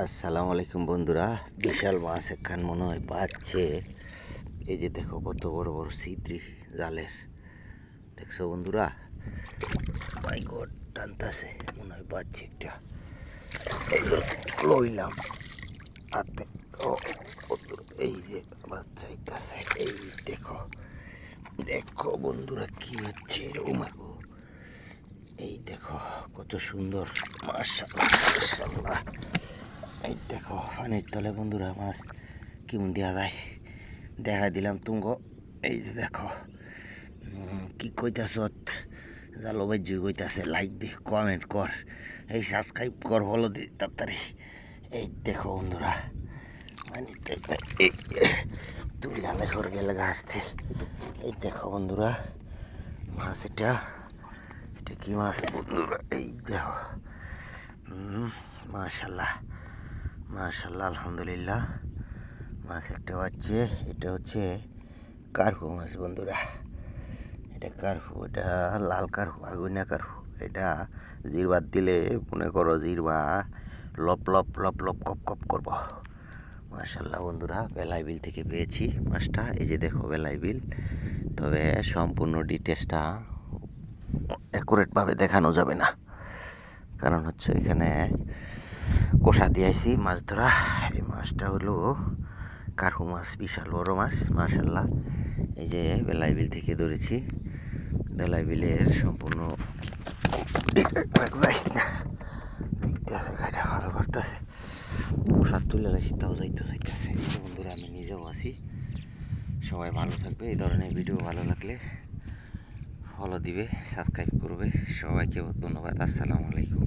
আসসালামু আলাইকুম বন্ধুরা। বিশাল মাছ একখান মনে হয় পাচ্ছে। এই যে দেখো কত বড় বড় ছিদ্রি জালের, দেখছো বন্ধুরা? মাই গড, টানতাছে মনে হয় পাচ্ছে একটা। এই লইলাম হাতে। ও বন্ধুরা, এই যে বাচ্চা আইতাছে, এই দেখো দেখো বন্ধুরা কি হচ্ছে এরকম। এই দেখো কত সুন্দর, মাশাআল্লাহ মাশাআল্লাহ। এই দেখো পানির তলে বন্ধুরা মাছ কেমন দেওয়া যায় দেখা দিলাম তুঙ্গ। এই যে দেখো কি কইতাছ, জালো ভাই জুই কইতাছে লাইক দি কমেন্ট কর, এই সাবস্ক্রাইব কর, ফলো দি তাড়াতাড়ি। এই দেখো বন্ধুরা মানে তুই লালে হর গেলে আসছে। এই দেখো বন্ধুরা মাছ, এটা কি মাছ বন্ধুরা? এই দেখো মাশাল্লাহ মাশাল্লাহ আলহামদুলিল্লাহ, মাছ একটা পাচ্ছে। এটা হচ্ছে কার্পু মাছ বন্ধুরা, এটা কার্পু, এটা লাল কার্পু, আগুনা কার্পু। এটা জিরবাদ দিলে মনে করো জিরবা লপ লপ লপ লপ কপ কপ করব। মাশাল্লাহ বন্ধুরা, বেলাই বিল থেকে পেয়েছি মাছটা। এই যে দেখো বেলাই বিল, তবে সম্পূর্ণ ডিটেলসটা অ্যাকুরেটভাবে দেখানো যাবে না, কারণ হচ্ছে এখানে কষা দিয়েছি মাছ ধরা। এই মাছটা হলো কার্পু মাছ, বিশাল বড় মাছ মাশাল্লাহ। এই যে বেলাই বিল থেকে ধরেছি, বেলাই বিলের সম্পূর্ণ ভালো করতেছে, প্রসাদ তুলে গেছি তাও যাইতেছে। বন্ধুরা আমি নিজেও আছি। সবাই ভালো থাকবে, এই ধরনের ভিডিও ভালো লাগলে ফলো দিবে, সাবস্ক্রাইব করবে। সবাইকে ধন্যবাদ। আসসালামু আলাইকুম।